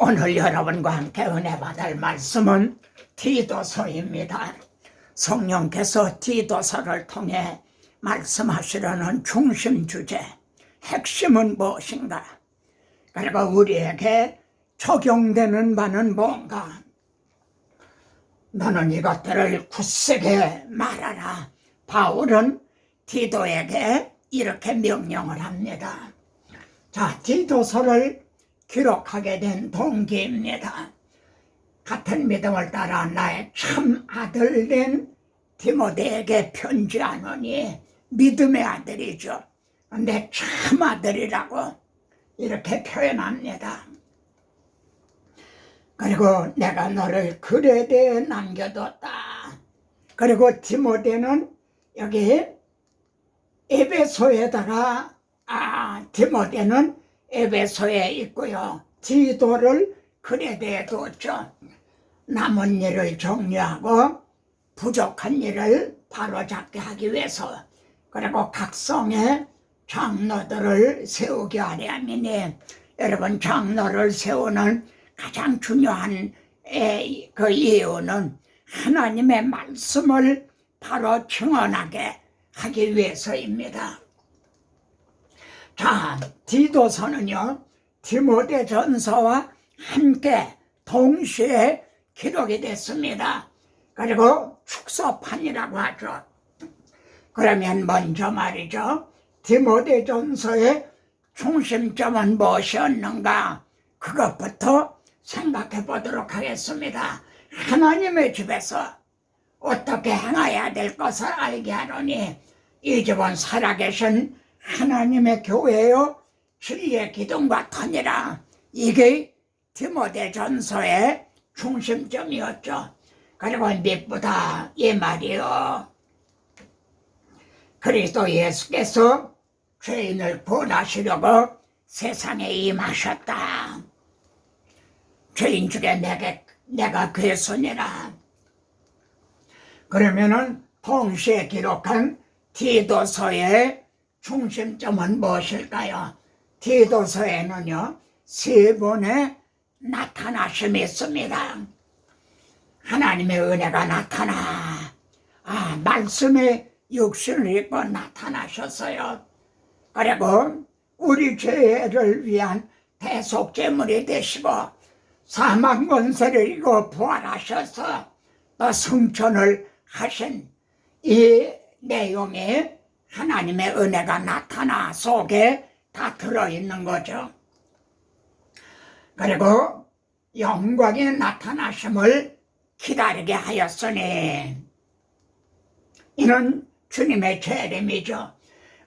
오늘 여러분과 함께 은혜 받을 말씀은 디도서입니다. 성령께서 디도서를 통해 말씀하시려는 중심 주제, 핵심은 무엇인가? 그리고 우리에게 적용되는 바는 뭔가? 너는 이것들을 굳세게 말하라. 바울은 디도에게 이렇게 명령을 합니다. 자, 디도서를 기록하게 된 동기입니다. 같은 믿음을 따라 나의 참 아들 된 디모데에게 편지하노니, 믿음의 아들이죠. 근데 참 아들이라고 이렇게 표현합니다. 그리고 내가 너를 그레데에 남겨뒀다. 그리고 디모데는 여기 에베소에다가 디모데는 에베소에 있고요. 디도를 그레데에 뒀죠. 남은 일을 정리하고 부족한 일을 바로잡게 하기 위해서, 그리고 각성의 장로들을 세우게 하려 함이니, 여러분, 장로를 세우는 가장 중요한 그 이유는 하나님의 말씀을 바로 증언하게 하기 위해서입니다. 자, 디도서는요, 디모데전서와 함께 동시에 기록이 됐습니다. 그리고 축소판이라고 하죠. 그러면 먼저 말이죠, 디모데전서의 중심점은 무엇이었는가? 그것부터 생각해 보도록 하겠습니다. 하나님의 집에서 어떻게 행해야 될 것을 알게 하노니, 이 집은 살아계신 하나님의 교회요 진리의 기둥과 터니라. 이게 디모데전서의 중심점이었죠. 그리고 믿보다 이 말이요, 그리스도 예수께서 죄인을 구원하시려고 세상에 임하셨다. 죄인 중에 내가 그의 손이라. 그러면은 동시에 기록한 디도서의 중심점은 무엇일까요? 디도서에는요, 세 번의 나타나심이 있습니다. 하나님의 은혜가 나타나, 말씀의 육신을 입고 나타나셨어요. 그리고 우리 죄를 위한 대속제물이 되시고, 사망 권세를 이고 부활하셔서 또 승천을 하신 이 내용에 하나님의 은혜가 나타나 속에 다 들어있는 거죠. 그리고 영광의 나타나심을 기다리게 하였으니, 이는 주님의 재림이죠.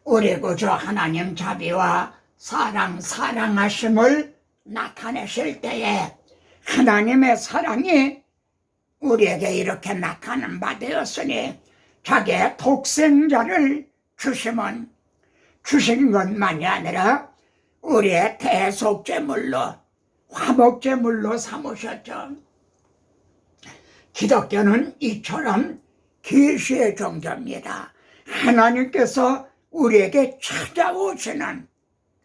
우리 구주 하나님 자비와 사랑하심을 나타내실 때에 하나님의 사랑이 우리에게 이렇게 나타난 바 되었으니, 자기의 독생자를 주신 것만이 아니라 우리의 대속제물로, 화목제물로 삼으셨죠. 기독교는 이처럼 계시의 종교입니다. 하나님께서 우리에게 찾아오시는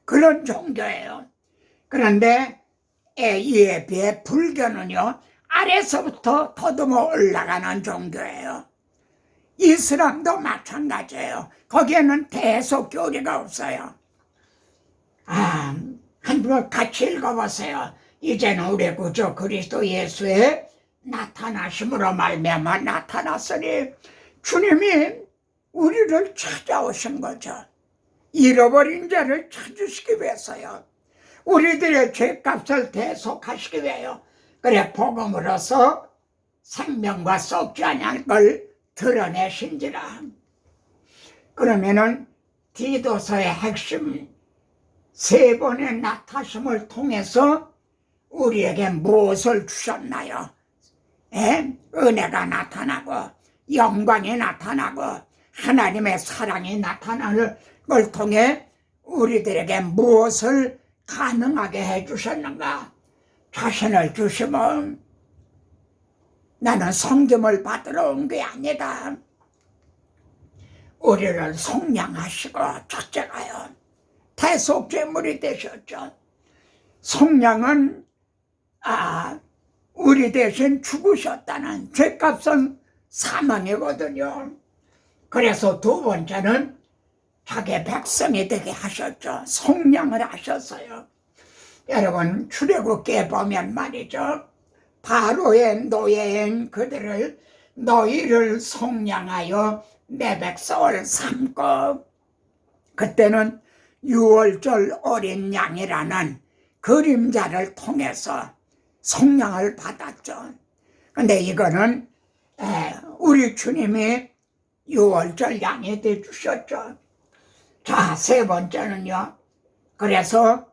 그런 종교예요. 그런데 이에 비해 불교는요, 아래서부터 더듬어 올라가는 종교예요. 이슬람도 마찬가지예요. 거기에는 대속교리가 없어요. 한번 같이 읽어보세요. 이제는 우리 구주 그리스도 예수의 나타나심으로 말미암아 나타났으니, 주님이 우리를 찾아오신 거죠. 잃어버린 자를 찾으시기 위해서요. 우리들의 죄값을 대속하시기 위해요. 그래, 복음으로서 생명과 썩지 않을 걸 드러내신지라. 그러면은 디도서의 핵심 세 번의 나타심을 통해서 우리에게 무엇을 주셨나요? 은혜가 나타나고, 영광이 나타나고, 하나님의 사랑이 나타나는 걸 통해 우리들에게 무엇을 가능하게 해주셨는가? 자신을 주시면, 나는 성김을 받으러 온 게 아니다. 우리를 속량하시고 첫째가요, 대속제물이 되셨죠. 속량은 우리 대신 죽으셨다는 죄값은 사망이거든요. 그래서 두 번째는 자기 백성이 되게 하셨죠. 속량을 하셨어요. 여러분 출애굽기에 보면 말이죠. 바로의 노예인 그들을 너희를 속량하여 내 백성을 삼고, 그때는 유월절 어린 양이라는 그림자를 통해서 속량을 받았죠. 근데 이거는 우리 주님이 유월절 양이 되주셨죠. 자, 세 번째는요. 그래서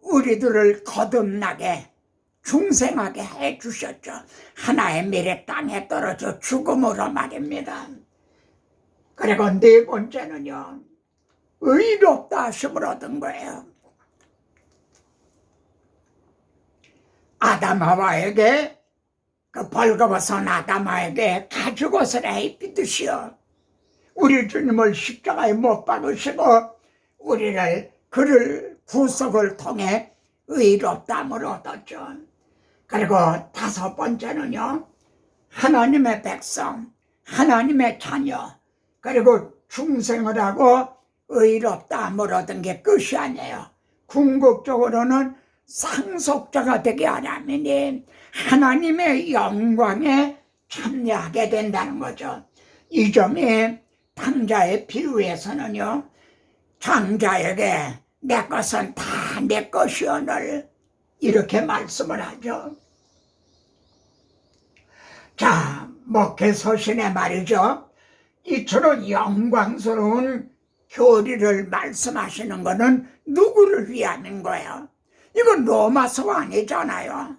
우리들을 거듭나게 중생하게 해주셨죠. 하나의 미래 땅에 떨어져 죽음으로 말입니다. 그리고 네 번째는요. 의롭다 하심을 얻은 거예요. 아담하와에게, 그 벌거벗은 아담하에게 가죽옷을 입히듯이요. 우리 주님을 십자가에 못 박으시고 우리를 그를 구속을 통해 의롭다함을 얻었죠. 그리고 다섯 번째는요. 하나님의 백성, 하나님의 자녀, 그리고 중생을 하고 의롭다함을 얻은 게 끝이 아니에요. 궁극적으로는 상속자가 되게 하나님이 하나님의 영광에 참여하게 된다는 거죠. 이 점이 당자의 비유에서는요. 장자에게 내 것은 다 내 것이오늘 이렇게 말씀을 하죠. 자, 목회서신에 말이죠. 이처럼 영광스러운 교리를 말씀하시는 것은 누구를 위하는 거예요? 이건 로마서가 아니잖아요.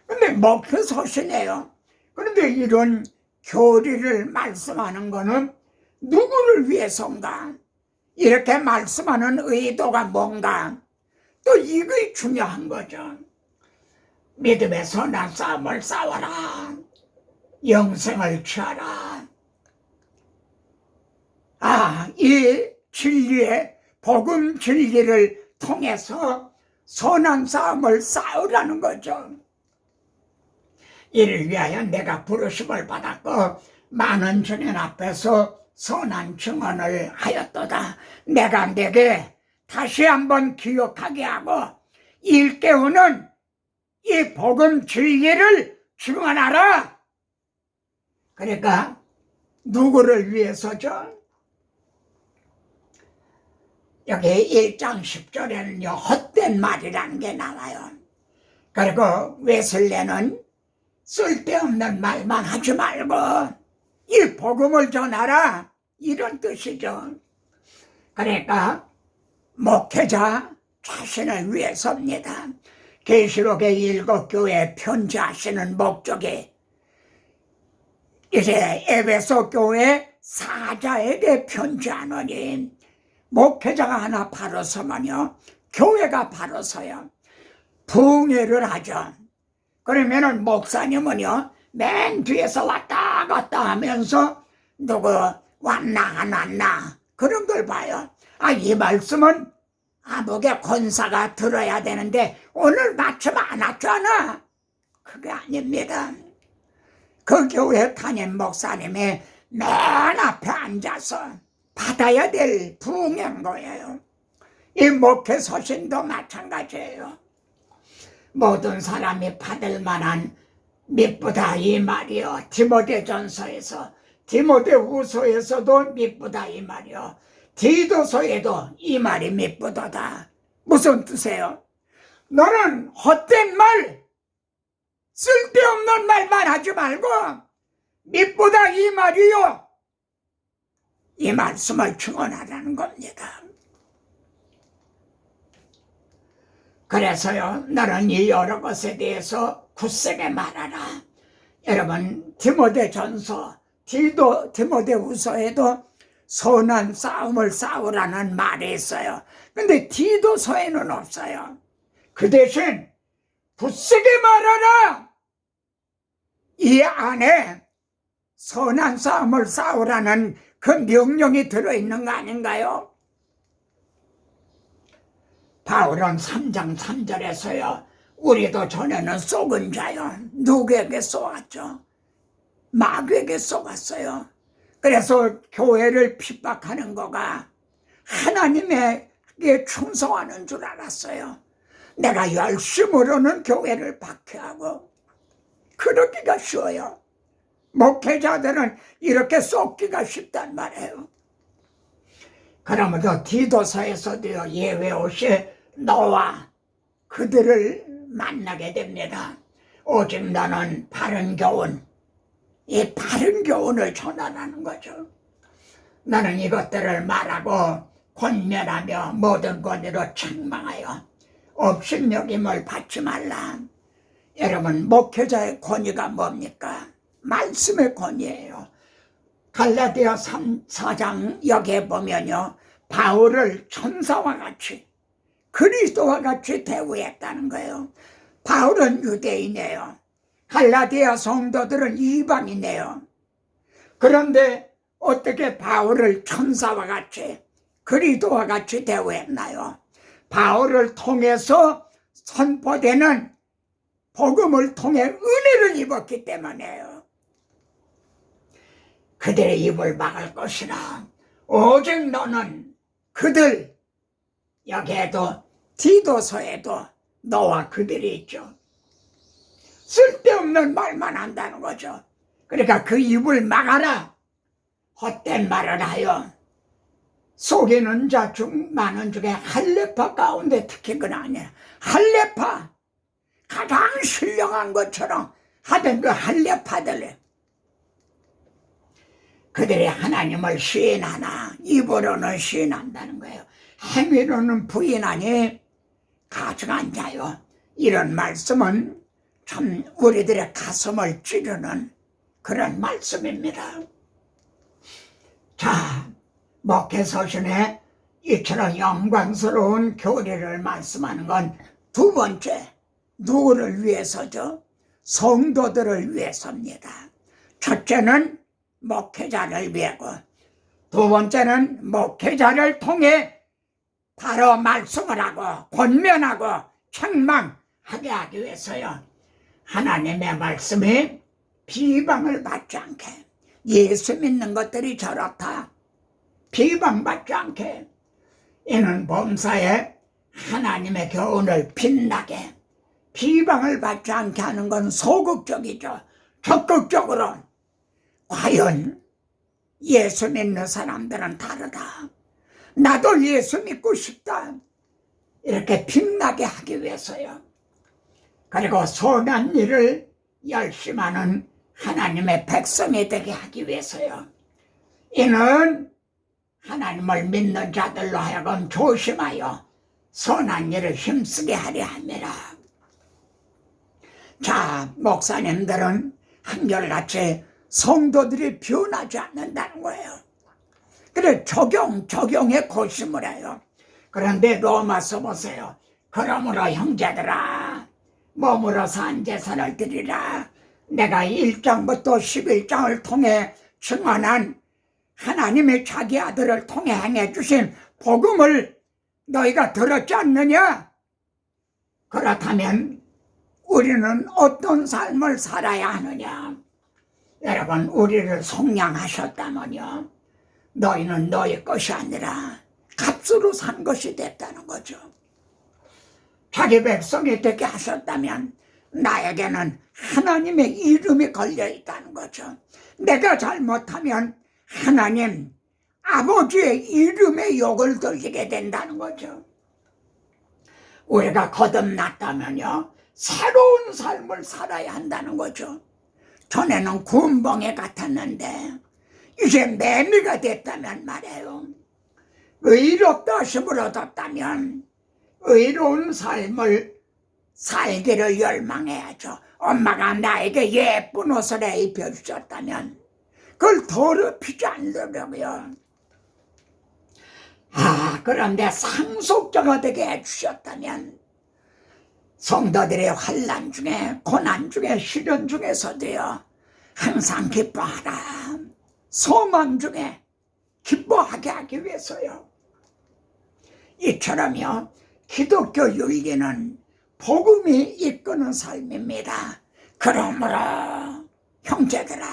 근데 목회서신이에요. 그런데 이런 교리를 말씀하는 것은 누구를 위해서인가? 이렇게 말씀하는 의도가 뭔가? 또 이게 중요한 거죠. 믿음의 선한 싸움을 싸워라. 영생을 취하라. 이 진리의 복음 진리를 통해서 선한 싸움을 싸우라는 거죠. 이를 위하여 내가 부르심을 받았고 많은 증인 앞에서 선한 증언을 하였도다. 내가 내게 다시 한번 기억하게 하고 일깨우는 이 복음 진리를 증언하라. 그러니까 누구를 위해서죠? 여기 1장 10절에는요 헛된 말이라는 게 나와요. 그리고 웨슬레는 쓸데없는 말만 하지 말고 이 복음을 전하라, 이런 뜻이죠. 그러니까 목회자 자신을 위해서입니다. 계시록의 7교회에 편지하시는 목적이 이제 에베소 교회 사자에게 편지하노니, 목회자가 하나 바로 서면요 교회가 바로 서요. 부흥회를 하죠. 그러면은 목사님은요 맨 뒤에서 왔다 갔다 하면서 누구 왔나 안 왔나 그런 걸 봐요. 이 말씀은 목에 권사가 들어야 되는데 오늘 마침 안 왔잖아. 그게 아닙니다. 그 교회 담임 목사님이 맨 앞에 앉아서 받아야 될 부흥인 거예요. 이 목회 서신도 마찬가지예요. 모든 사람이 받을 만한 미쁘다 이 말이요. 디모데전서에서, 디모데후서에서도 미쁘다 이 말이요. 디도서에도 이 말이 미쁘도다. 무슨 뜻이에요? 너는 헛된 말, 쓸데없는 말만 하지 말고 미쁘다 이 말이요. 이 말씀을 증언하라는 겁니다. 그래서요 너는 이 여러 것에 대해서 굳세게 말하라. 여러분 디모데전서, 디모데후서에도 선한 싸움을 싸우라는 말이 있어요. 근데 디도서에는 없어요. 그 대신 굳세게 말하라, 이 안에 선한 싸움을 싸우라는 그 명령이 들어있는 거 아닌가요? 바울은 3장 3절에서요 우리도 전에는 속은 자요. 누구에게 쏘았죠? 마귀에게 쏘았어요. 그래서 교회를 핍박하는 거가 하나님에게 충성하는 줄 알았어요. 내가 열심으로는 교회를 박해하고 그러기가 쉬워요. 목회자들은 이렇게 쏟기가 쉽단 말이에요. 그러면서 디도서에서도요, 예외 없이 너와 그들을 만나게 됩니다. 오직 너는 바른 교훈, 이 바른 교훈을 전하라는 거죠. 너는 이것들을 말하고 권면하며 모든 권위로 책망하여 업신여김을 받지 말라. 여러분, 목회자의 권위가 뭡니까? 말씀의 권위예요. 갈라디아 4장 여기에 보면요, 바울을 천사와 같이 그리스도와 같이 대우했다는 거예요. 바울은 유대인이에요. 갈라디아 성도들은 이방이네요. 그런데 어떻게 바울을 천사와 같이 그리스도와 같이 대우했나요? 바울을 통해서 선포되는 복음을 통해 은혜를 입었기 때문에요. 그들의 입을 막을 것이라. 오직 너는 그들, 여기에도 디도서에도 너와 그들이 있죠. 쓸데없는 말만 한다는 거죠. 그러니까 그 입을 막아라. 헛된 말을 하여 속이는 자 중 많은 중에 할례파 가운데 특히 그는 아니라 할례파, 가장 신령한 것처럼 하던 그 할례파들, 그들이 하나님을 시인하나 입으로는 시인한다는 거예요. 행위로는 부인하니 가증한 자요. 이런 말씀은 참 우리들의 가슴을 찌르는 그런 말씀입니다. 자, 목회서신에 이처럼 영광스러운 교리를 말씀하는 건 두 번째, 누구를 위해서죠? 성도들을 위해서입니다. 첫째는 목회자를 위하고, 두 번째는 목회자를 통해 바로 말씀을 하고 권면하고 책망하게 하기 위해서요. 하나님의 말씀에 비방을 받지 않게, 예수 믿는 것들이 저렇다, 비방받지 않게, 이는 범사에 하나님의 교훈을 빛나게, 비방을 받지 않게 하는 건 소극적이죠. 적극적으로 과연 예수 믿는 사람들은 다르다, 나도 예수 믿고 싶다, 이렇게 빛나게 하기 위해서요. 그리고 선한 일을 열심하는 하나님의 백성이 되게 하기 위해서요. 이는 하나님을 믿는 자들로 하여금 조심하여 선한 일을 힘쓰게 하려 함이라. 자, 목사님들은 한결같이 성도들이 변하지 않는다는 거예요. 그래, 적용에 고심을 해요. 그런데 로마서 보세요. 그러므로 형제들아, 몸으로 산 제사를 드리라. 내가 1장부터 11장을 통해 증언한 하나님의 자기 아들을 통해 행해 주신 복음을 너희가 들었지 않느냐? 그렇다면 우리는 어떤 삶을 살아야 하느냐? 여러분, 우리를 속량하셨다면요, 너희는 너희 것이 아니라 값으로 산 것이 됐다는 거죠. 자기 백성이 되게 하셨다면 나에게는 하나님의 이름이 걸려 있다는 거죠. 내가 잘못하면 하나님 아버지의 이름에 욕을 들리게 된다는 거죠. 우리가 거듭났다면요, 새로운 삶을 살아야 한다는 거죠. 전에는 군벙에 같았는데 이제 매미가 됐다면 말이에요. 의롭다 하심을 얻었다면 의로운 삶을 살기를 열망해야죠. 엄마가 나에게 예쁜 옷을 입혀주셨다면 그걸 더럽히지 않으려고요. 그런데 상속자가 되게 해주셨다면 성도들의 환난 중에, 고난 중에, 시련 중에서도요, 항상 기뻐하라. 소망 중에 기뻐하게 하기 위해서요. 이처럼요, 기독교 윤리는 복음이 이끄는 삶입니다. 그러므로 형제들아,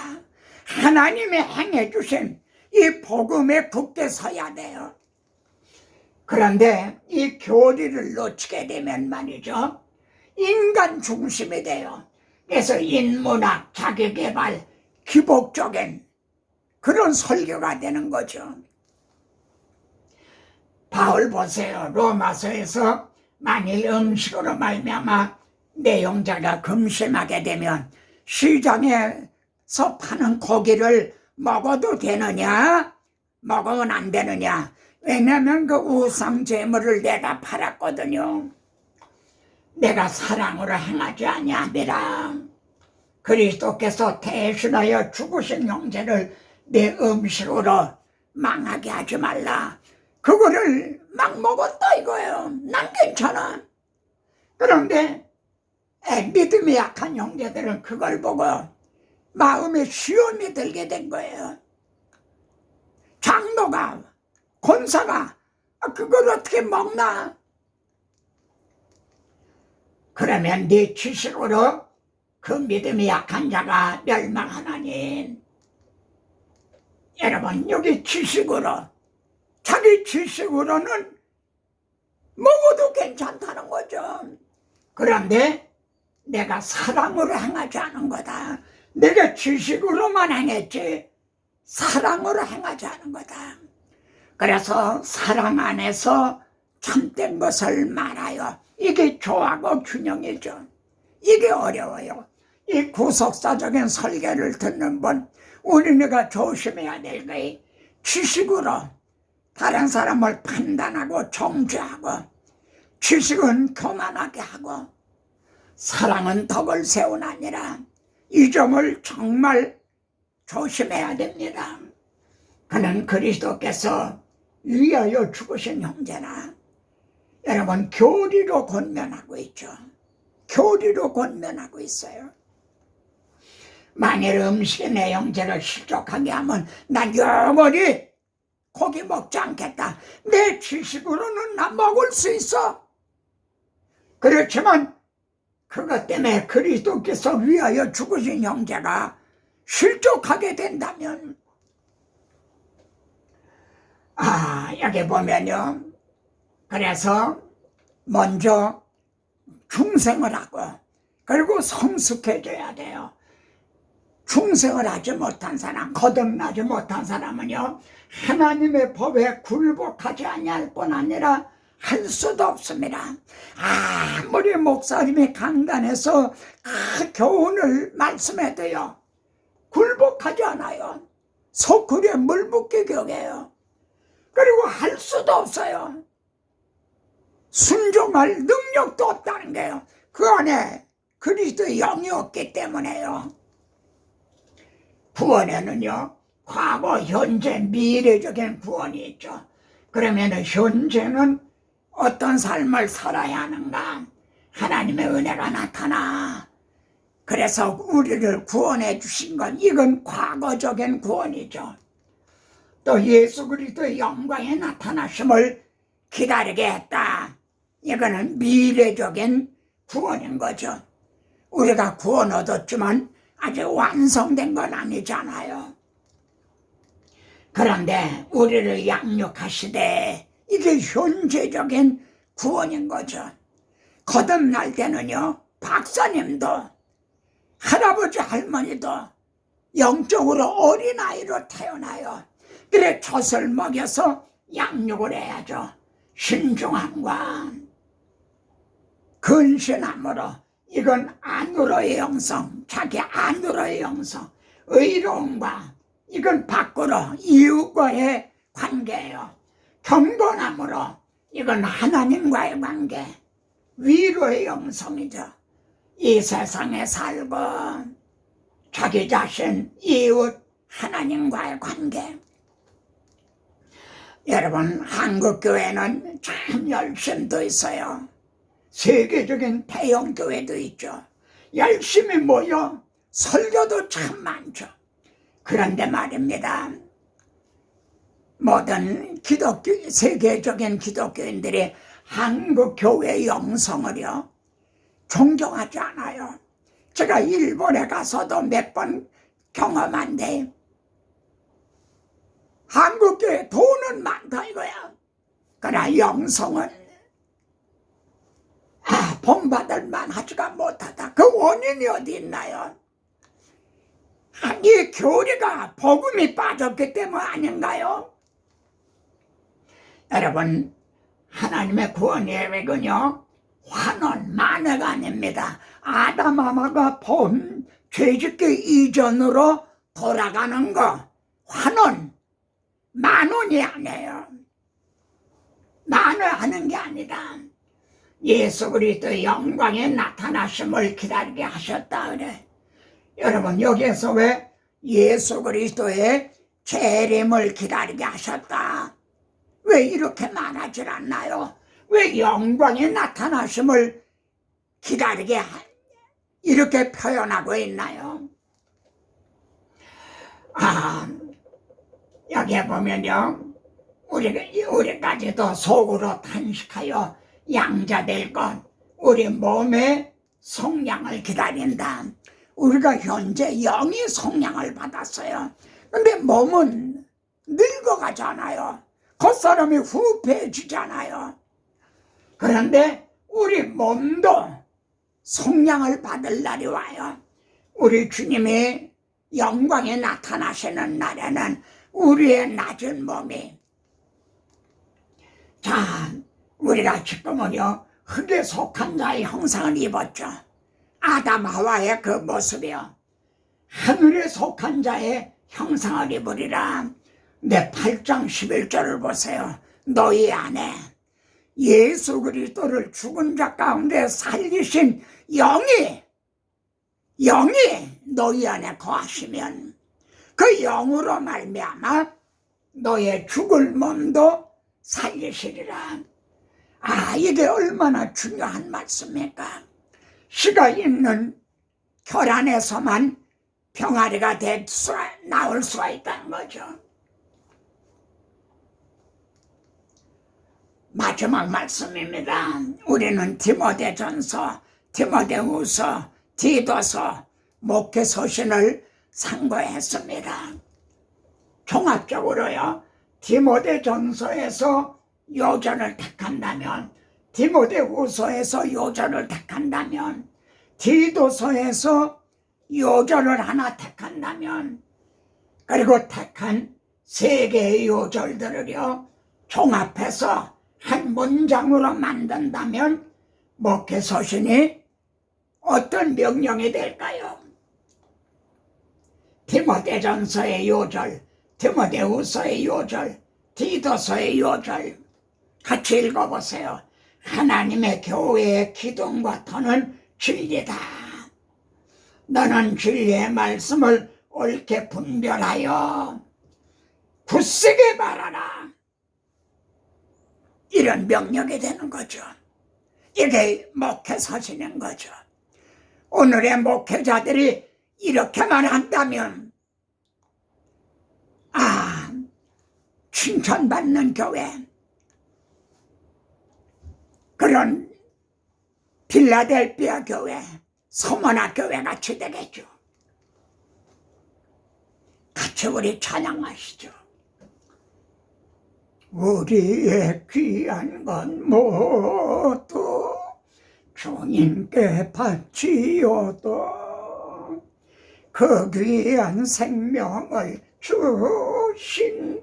하나님이 행해 주신 이 복음에 굳게 서야 돼요. 그런데 이 교리를 놓치게 되면 말이죠, 인간 중심이 돼요. 그래서 인문학, 자기개발, 기복적인 그런 설교가 되는 거죠. 바울 보세요. 로마서에서 만일 음식으로 말미암아 내 영자가 금심하게 되면 시장에서 파는 고기를 먹어도 되느냐? 먹으면 안 되느냐? 왜냐하면 그 우상 제물을 내가 팔았거든요. 내가 사랑으로 행하지 아니하니라. 그리스도께서 대신하여 죽으신 형제를 내 음식으로 망하게 하지 말라. 그거를 막 먹었다 이거예요. 난 괜찮아. 그런데 믿음이 약한 형제들은 그걸 보고 마음에 시험이 들게 된 거예요. 장로가, 권사가 그걸 어떻게 먹나? 그러면 네 지식으로 그 믿음이 약한 자가 멸망하나니. 여러분, 여기 지식으로, 자기 지식으로는 먹어도 괜찮다는 거죠. 그런데 내가 사랑으로 행하지 않은 거다. 내가 지식으로만 행했지 사랑으로 행하지 않은 거다. 그래서 사랑 안에서 참된 것을 말하여, 이게 조화고 균형이죠. 이게 어려워요. 이 구속사적인 설계를 듣는 분, 우리가 조심해야 될 거예요. 지식으로 다른 사람을 판단하고 정죄하고, 지식은 교만하게 하고, 사랑은 덕을 세우나니라. 이 점을 정말 조심해야 됩니다. 그는 그리스도께서 위하여 죽으신 형제나, 여러분, 교리로 권면하고 있죠. 교리로 권면하고 있어요. 만일 음식의 내 형제를 실족하게 하면 난 영원히 고기 먹지 않겠다. 내 지식으로는 나 먹을 수 있어. 그렇지만 그것 때문에 그리스도께서 위하여 죽으신 형제가 실족하게 된다면, 여기 보면요, 그래서 먼저 충성을 하고 그리고 성숙해져야 돼요. 충성을 하지 못한 사람, 거듭나지 못한 사람은요, 하나님의 법에 굴복하지 아니할 뿐 아니라 할 수도 없습니다. 아무리 목사님이 강단에서 교훈을 말씀해도요, 굴복하지 않아요. 소쿠리에 물 붓기 격해요. 그리고 할 수도 없어요. 순종할 능력도 없다는 거예요. 그 안에 그리스도의 영이 없기 때문에요. 구원에는요, 과거, 현재, 미래적인 구원이 있죠. 그러면 현재는 어떤 삶을 살아야 하는가? 하나님의 은혜가 나타나. 그래서 우리를 구원해 주신 건, 이건 과거적인 구원이죠. 또 예수 그리스도의 영광에 나타나심을 기다리게 했다. 이거는 미래적인 구원인 거죠. 우리가 구원 얻었지만 아직 완성된 건 아니잖아요. 그런데 우리를 양육하시되, 이게 현재적인 구원인 거죠. 거듭날 때는요, 박사님도 할아버지 할머니도 영적으로 어린아이로 태어나요. 그래 젖을 먹여서 양육을 해야죠. 신중함과 근신함으로, 이건 안으로의 영성, 자기 안으로의 영성, 의로움과, 이건 밖으로 이웃과의 관계예요. 경건함으로, 이건 하나님과의 관계, 위로의 영성이죠. 이 세상에 살고 자기 자신, 이웃, 하나님과의 관계. 여러분, 한국교회는 참 열심도 있어요. 세계적인 대형 교회도 있죠. 열심히 모여 설교도 참 많죠. 그런데 말입니다, 모든 세계적인 기독교인들이 한국 교회 영성을요, 존경하지 않아요. 제가 일본에 가서도 몇 번 경험한데 한국교회 돈은 많다 이거야. 그러나 영성은 본받을 만하지가 못하다. 그 원인이 어디 있나요? 이 교리가 복음이 빠졌기 때문 아닌가요? 여러분, 하나님의 구원 계획은요 환원, 만회가 아닙니다. 아담 하와가 본 죄짓기 이전으로 돌아가는 거, 환원, 만원이 아니에요. 만회하는 게 아니다. 예수 그리스도의 영광에 나타나심을 기다리게 하셨다 그래. 여러분, 여기에서 왜 예수 그리스도의 재림을 기다리게 하셨다? 왜 이렇게 말하질 않나요? 왜 영광의 나타나심을 기다리게 이렇게 표현하고 있나요? 여기에 보면요, 우리까지도 속으로 탄식하여 양자될 것, 우리 몸의 성량을 기다린다. 우리가 현재 영이 성량을 받았어요. 근데 몸은 늙어가잖아요. 겉사람이 후패해지잖아요. 그런데 우리 몸도 성량을 받을 날이 와요. 우리 주님이 영광에 나타나시는 날에는 우리의 낮은 몸이, 우리가 지금은요 흙에 속한 자의 형상을 입었죠. 아담 하와의 그 모습이요, 하늘에 속한 자의 형상을 입으리라. 내 8장 11절을 보세요. 너희 안에 예수 그리스도를 죽은 자 가운데 살리신 영이 너희 안에 거하시면 그 영으로 말미암아 너의 죽을 몸도 살리시리라. 이게 얼마나 중요한 말씀입니까? 씨가 있는 혈안에서만 병아리가 나올 수가 있다는 거죠. 마지막 말씀입니다. 우리는 디모데전서, 디모데후서, 디도서, 목회서신을 상고했습니다. 종합적으로요, 디모데전서에서 요절을 택한다면, 디모데후서에서 요절을 택한다면, 디도서에서 요절을 하나 택한다면, 그리고 택한 3개의 요절들을요 종합해서 한 문장으로 만든다면 목회서신이 어떤 명령이 될까요? 디모데전서의 요절, 디모데후서의 요절, 디도서의 요절 같이 읽어보세요. 하나님의 교회의 기둥과 터는 진리다. 너는 진리의 말씀을 옳게 분별하여 굳세게 말하라. 이런 명령이 되는 거죠. 이게 목회서신인 거죠. 오늘의 목회자들이 이렇게만 한다면 칭찬받는 교회, 그런 필라델피아 교회, 서머나 교회 같이 되겠죠. 같이 우리 찬양하시죠. 우리의 귀한 건 모두 주님께 바치어도 그 귀한 생명을 주신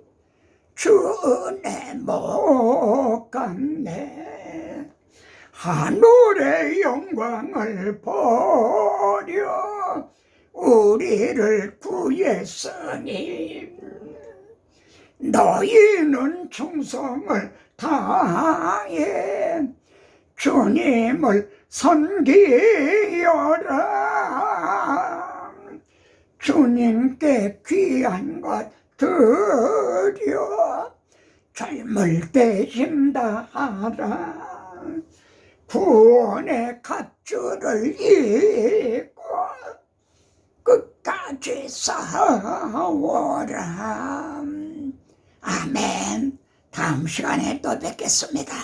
주 은혜 못 갚네. 하늘의 영광을 버려 우리를 구했으니 너희는 충성을 다해 주님을 섬기여라. 주님께 귀한 것 드려 젊을 때 힘다하라. 구원의 갓줄을 입고 끝까지 싸워라. 아멘. 다음 시간에 또 뵙겠습니다.